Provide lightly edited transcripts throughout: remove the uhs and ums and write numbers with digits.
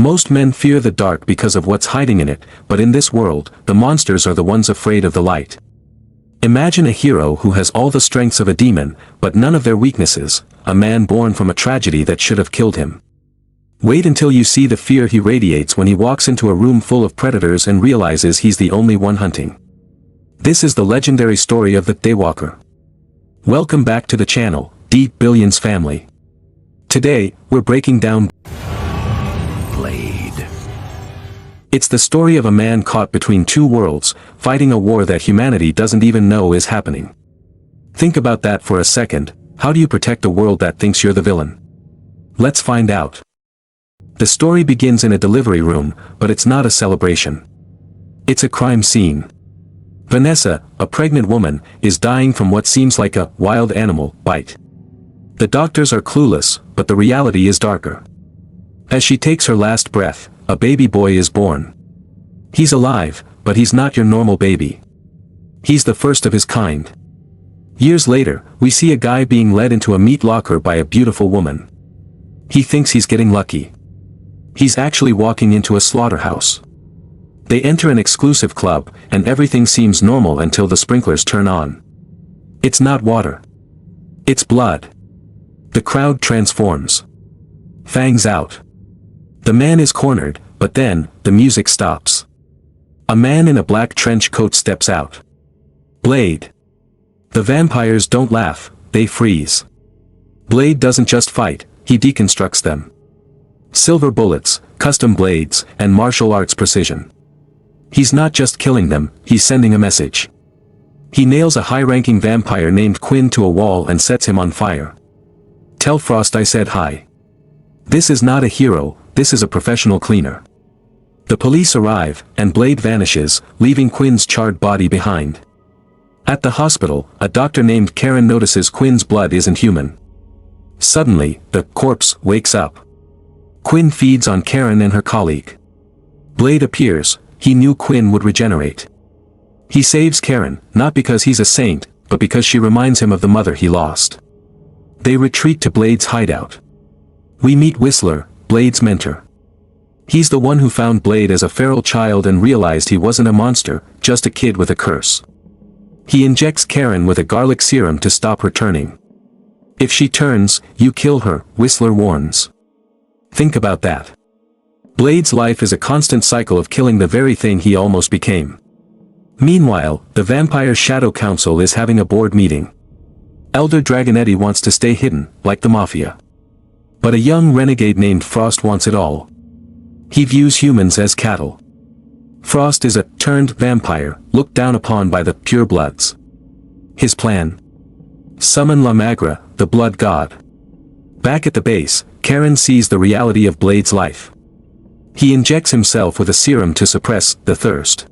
Most men fear the dark because of what's hiding in it, but in this world, the monsters are the ones afraid of the light. Imagine a hero who has all the strengths of a demon, but none of their weaknesses, a man born from a tragedy that should have killed him. Wait until you see the fear he radiates when he walks into a room full of predators and realizes he's the only one hunting. This is the legendary story of the Daywalker. Welcome back to the channel, D Billionz family. Today, we're breaking down Blade. It's the story of a man caught between two worlds, fighting a war that humanity doesn't even know is happening. Think about that for a second. How do you protect a world that thinks you're the villain? Let's find out. The story begins in a delivery room, but it's not a celebration. It's a crime scene. Vanessa, a pregnant woman, is dying from what seems like a wild animal bite. The doctors are clueless, but the reality is darker. As she takes her last breath, a baby boy is born. He's alive, but he's not your normal baby. He's the first of his kind. Years later, we see a guy being led into a meat locker by a beautiful woman. He thinks he's getting lucky. He's actually walking into a slaughterhouse. They enter an exclusive club, and everything seems normal until the sprinklers turn on. It's not water. It's blood. The crowd transforms. Fangs out. The man is cornered, but then, the music stops. A man in a black trench coat steps out. Blade. The vampires don't laugh, they freeze. Blade doesn't just fight, he deconstructs them. Silver bullets, custom blades, and martial arts precision. He's not just killing them, he's sending a message. He nails a high-ranking vampire named Quinn to a wall and sets him on fire. Tell Frost I said hi. This is not a hero, this is a professional cleaner. The police arrive, and Blade vanishes, leaving Quinn's charred body behind. At the hospital, a doctor named Karen notices Quinn's blood isn't human. Suddenly, the corpse wakes up. Quinn feeds on Karen and her colleague. Blade appears, he knew Quinn would regenerate. He saves Karen, not because he's a saint, but because she reminds him of the mother he lost. They retreat to Blade's hideout. We meet Whistler, Blade's mentor. He's the one who found Blade as a feral child and realized he wasn't a monster, just a kid with a curse. He injects Karen with a garlic serum to stop her turning. If she turns, you kill her, Whistler warns. Think about that. Blade's life is a constant cycle of killing the very thing he almost became. Meanwhile, the Vampire Shadow Council is having a board meeting. Elder Dragonetti wants to stay hidden, like the Mafia. But a young renegade named Frost wants it all. He views humans as cattle. Frost is a turned vampire, looked down upon by the purebloods. His plan? Summon La Magra, the blood god. Back at the base, Karen sees the reality of Blade's life. He injects himself with a serum to suppress the thirst.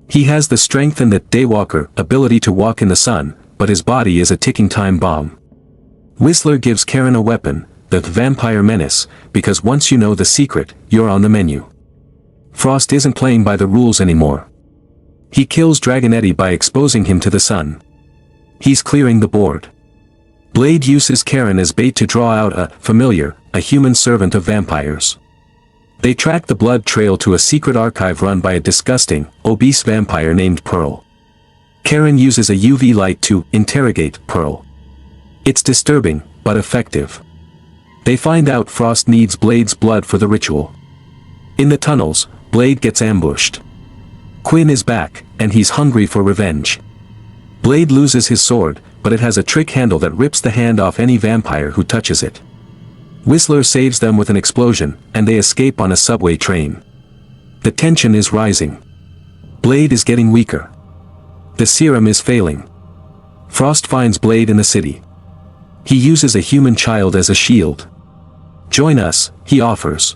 He has the strength and the Daywalker ability to walk in the sun, but his body is a ticking time bomb. Whistler gives Karen a weapon, the Vampire Menace, because once you know the secret, you're on the menu. Frost isn't playing by the rules anymore. He kills Dragonetti by exposing him to the sun. He's clearing the board. Blade uses Karen as bait to draw out a familiar, a human servant of vampires. They track the blood trail to a secret archive run by a disgusting, obese vampire named Pearl. Karen uses a UV light to interrogate Pearl. It's disturbing, but effective. They find out Frost needs Blade's blood for the ritual. In the tunnels, Blade gets ambushed. Quinn is back, and he's hungry for revenge. Blade loses his sword, but it has a trick handle that rips the hand off any vampire who touches it. Whistler saves them with an explosion, and they escape on a subway train. The tension is rising. Blade is getting weaker. The serum is failing. Frost finds Blade in the city. He uses a human child as a shield. Join us, he offers.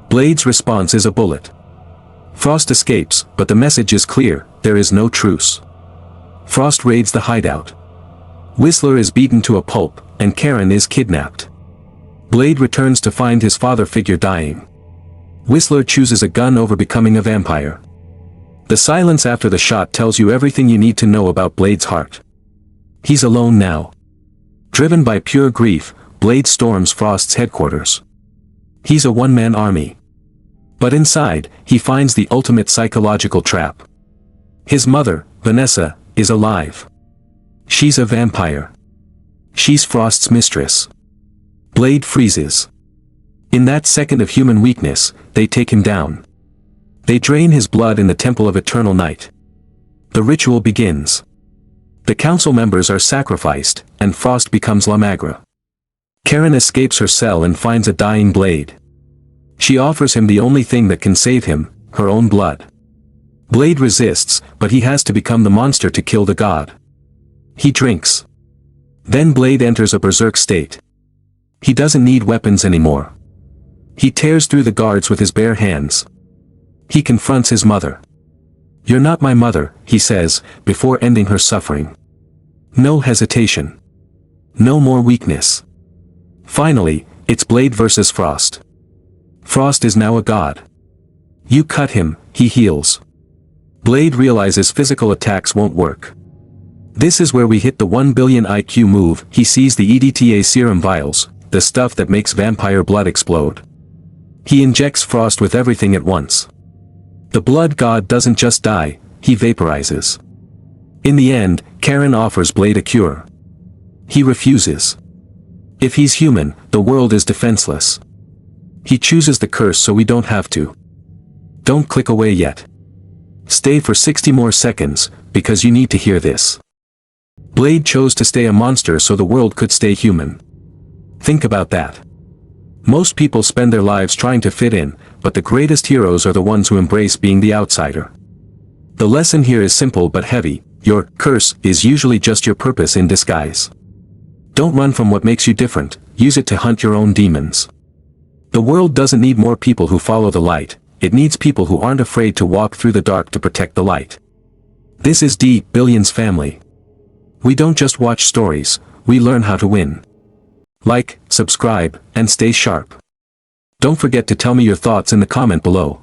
Blade's response is a bullet. Frost escapes, but the message is clear, there is no truce. Frost raids the hideout. Whistler is beaten to a pulp, and Karen is kidnapped. Blade returns to find his father figure dying. Whistler chooses a gun over becoming a vampire. The silence after the shot tells you everything you need to know about Blade's heart. He's alone now. Driven by pure grief, Blade storms Frost's headquarters. He's a one-man army. But inside, he finds the ultimate psychological trap. His mother, Vanessa, is alive. She's a vampire. She's Frost's mistress. Blade freezes. In that second of human weakness, they take him down. They drain his blood in the Temple of Eternal Night. The ritual begins. The council members are sacrificed, and Frost becomes La Magra. Karen escapes her cell and finds a dying Blade. She offers him the only thing that can save him, her own blood. Blade resists, but he has to become the monster to kill the god. He drinks. Then Blade enters a berserk state. He doesn't need weapons anymore. He tears through the guards with his bare hands. He confronts his mother. "You're not my mother," he says, before ending her suffering. No hesitation. No more weakness. Finally, it's Blade versus Frost. Frost is now a god. You cut him, he heals. Blade realizes physical attacks won't work. This is where we hit the 1 billion IQ move. He sees the EDTA serum vials, the stuff that makes vampire blood explode. He injects Frost with everything at once. The blood god doesn't just die, he vaporizes. In the end, Karen offers Blade a cure. He refuses. If he's human, the world is defenseless. He chooses the curse so we don't have to. Don't click away yet. Stay for 60 more seconds, because you need to hear this. Blade chose to stay a monster so the world could stay human. Think about that. Most people spend their lives trying to fit in, but the greatest heroes are the ones who embrace being the outsider. The lesson here is simple but heavy. Your curse is usually just your purpose in disguise. Don't run from what makes you different, use it to hunt your own demons. The world doesn't need more people who follow the light, it needs people who aren't afraid to walk through the dark to protect the light. This is D Billionz family. We don't just watch stories, we learn how to win. Like, subscribe, and stay sharp. Don't forget to tell me your thoughts in the comment below.